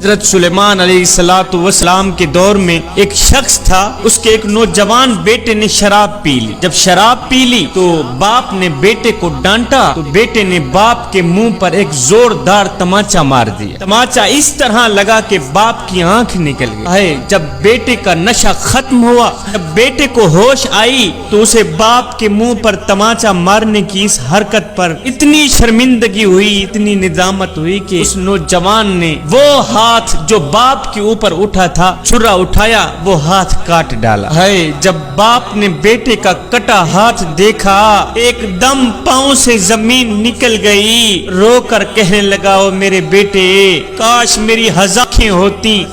حضرت سلیمان علیہ السلام کے دور میں ایک شخص تھا، اس کے ایک نوجوان بیٹے نے شراب پی لی۔ جب شراب پی لی تو باپ نے بیٹے کو ڈانٹا تو بیٹے نے باپ کے منہ پر ایک زوردار تماچا مار دیا۔ تماچا اس طرح لگا کہ باپ کی آنکھ نکل گئی۔ جب بیٹے کا نشہ ختم ہوا، جب بیٹے کو ہوش آئی تو اسے باپ کے منہ پر تماچا مارنے کی اس حرکت پر اتنی شرمندگی ہوئی، اتنی ندامت ہوئی کہ اس نوجوان نے وہ ہاتھ جو باپ کے اوپر اٹھا تھا، چھرا اٹھایا، وہ ہاتھ کاٹ ڈالا۔ جب باپ نے بیٹے کا کٹا ہاتھ دیکھا، ایک دم پاؤں سے زمین نکل گئی، رو کر کہنے لگا، او میرے بیٹے، کاش میری ہزاریں ہوتی،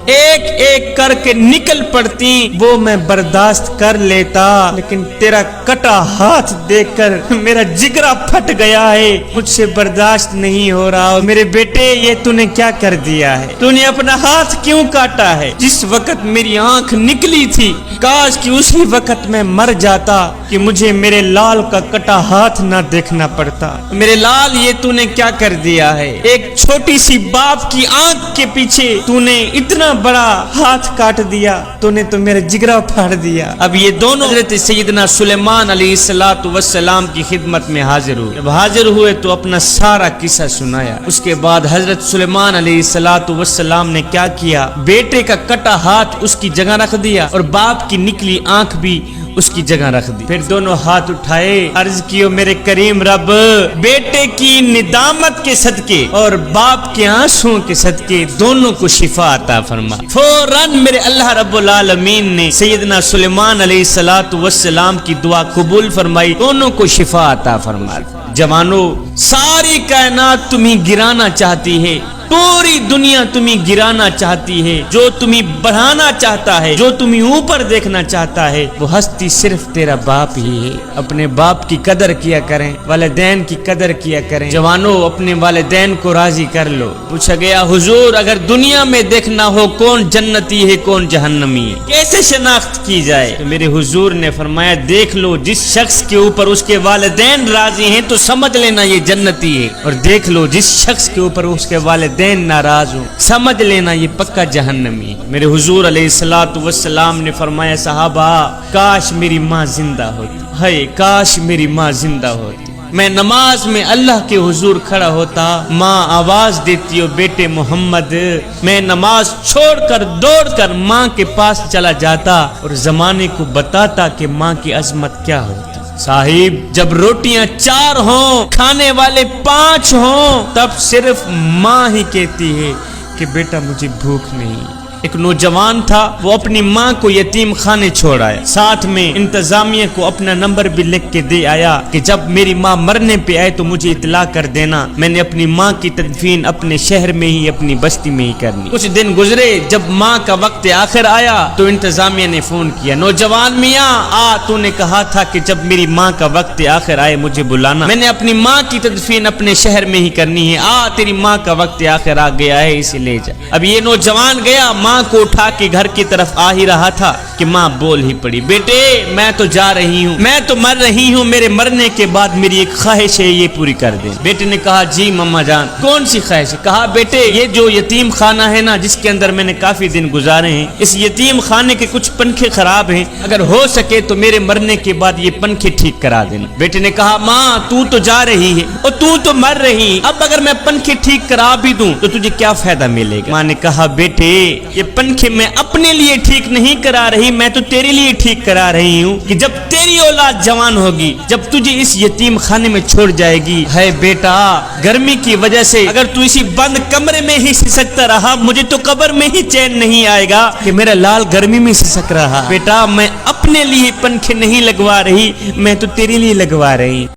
ایک ایک کر کے نکل پڑتی، وہ میں برداشت کر لیتا، لیکن تیرا کٹا ہاتھ دیکھ کر میرا جگرا پھٹ گیا ہے، مجھ سے برداشت نہیں ہو رہا۔ میرے بیٹے، یہ تو نے کیا کر دیا ہے؟ تو نے اپنا ہاتھ کیوں کاٹا ہے؟ جس وقت میری آنکھ نکلی تھی، کاش کہ اسی وقت میں مر جاتا کہ مجھے میرے لال کا کٹا ہاتھ نہ دیکھنا پڑتا۔ میرے لال، یہ تو نے کیا کر دیا ہے؟ ایک چھوٹی سی باپ کی آنکھ کے پیچھے تو نے اتنا بڑا ہاتھ کاٹ دیا، تو نے تو میرا جگرا پھاڑ دیا۔ اب یہ دونوں حضرت سیدنا سلیمان علیہ السلام کی خدمت میں حاضر ہوئے۔ جب حاضر ہوئے تو اپنا سارا قصہ سنایا۔ اس کے بعد حضرت سلیمان علیہ السلام نے کیا کیا؟ بیٹے کا کٹا ہاتھ اس کی جگہ رکھ دیا اور باپ کی نکلی آنکھ بھی اس کی جگہ رکھ دی۔ پھر دونوں ہاتھ اٹھائے، عرض کیو، میرے کریم رب، بیٹے کی ندامت کے صدقے اور باپ کے آنسوں کے صدقے دونوں کو شفا عطا فرما۔ فوراً میرے اللہ رب العالمین نے سیدنا سلیمان علیہ السلام کی دعا قبول فرمائی، دونوں کو شفا عطا فرما۔ جوانو، ساری کائنات تمہیں گرانا چاہتی ہے، پوری دنیا تمہیں گرانا چاہتی ہے، جو تمہیں بڑھانا چاہتا ہے، جو تمہیں اوپر دیکھنا چاہتا ہے، وہ ہستی صرف تیرا باپ ہی ہے۔ اپنے باپ کی قدر کیا کریں، والدین کی قدر کیا کریں۔ جوانو، اپنے والدین کو راضی کر لو۔ پوچھا گیا، حضور، اگر دنیا میں دیکھنا ہو کون جنتی ہے کون جہنمی ہے، کیسے شناخت کی جائے؟ تو میرے حضور نے فرمایا، دیکھ لو، جس شخص کے اوپر اس کے والدین راضی ہیں تو سمجھ لینا یہ جنتی ہے، اور دیکھ لو جس شخص کے اوپر اس کے والدین ناراض ہوں، سمجھ لینا یہ پکا جہنمی۔ میرے حضور علیہ السلام نے فرمایا، صحابہ، کاش میری ماں زندہ ہوتی، ہائے کاش میری ماں زندہ ہوتی، میں نماز میں اللہ کے حضور کھڑا ہوتا، ماں آواز دیتی ہو، بیٹے محمد، میں نماز چھوڑ کر دوڑ کر ماں کے پاس چلا جاتا اور زمانے کو بتاتا کہ ماں کی عظمت کیا ہوتی۔ صاحب، جب روٹیاں 4 ہوں، کھانے والے 5 ہوں، تب صرف ماں ہی کہتی ہے کہ بیٹا مجھے بھوک نہیں۔ ایک نوجوان تھا، وہ اپنی ماں کو یتیم خانے چھوڑ آیا، ساتھ میں انتظامیہ کو اپنا نمبر بھی لکھ کے دے آیا کہ جب میری ماں مرنے پہ آئے تو مجھے اطلاع کر دینا، میں نے اپنی ماں کی تدفین اپنے شہر میں ہی، اپنی بستی میں ہی کرنی۔ کچھ دن گزرے، جب ماں کا وقت آخر آیا تو انتظامیہ نے فون کیا، نوجوان میاں تو نے کہا تھا کہ جب میری ماں کا وقت آخر آئے مجھے بلانا، میں نے اپنی ماں کی تدفین اپنے شہر میں ہی کرنی ہے، تیری ماں کا وقت آخر آ گیا ہے، اسے لے جا۔ اب یہ نوجوان گیا، ماں کو اٹھا کے گھر کی طرف آ ہی رہا تھا کہ ماں بول ہی پڑی، بیٹے میں تو جا رہی ہوں، میں تو مر رہی ہوں، میرے مرنے کے بعد میری ایک خواہش ہے، یہ پوری کر دیں۔ بیٹے نے کہا، جی ماما جان، کون سی خواہش ہے؟ کہا، بیٹے یہ جو یتیم خانہ ہے نا، جس کے اندر میں نے کافی دن گزارے ہیں، اس یتیم خانے کے کچھ پنکھے خراب ہیں، اگر ہو سکے تو میرے مرنے کے بعد یہ پنکھے ٹھیک کرا دینا۔ بیٹے نے کہا، ماں تو جا رہی ہے اور تو مر رہی، اب اگر میں پنکھے ٹھیک کرا بھی دوں تو تجھے کیا فائدہ ملے گا؟ ماں نے کہا، بیٹے یہ پنکھے میں اپنے لیے ٹھیک نہیں کرا رہی، میں تو تیرے لیے ٹھیک کرا رہی ہوں کہ جب تیری اولاد جوان ہوگی، جب تجھے اس یتیم خانے میں چھوڑ جائے گی، ہے بیٹا گرمی کی وجہ سے اگر تو اسی بند کمرے میں ہی سسکتا رہا، مجھے تو قبر میں ہی چین نہیں آئے گا کہ میرا لال گرمی میں سسک رہا۔ بیٹا میں اپنے لیے پنکھے نہیں لگوا رہی، میں تو تیرے لیے لگوا رہی۔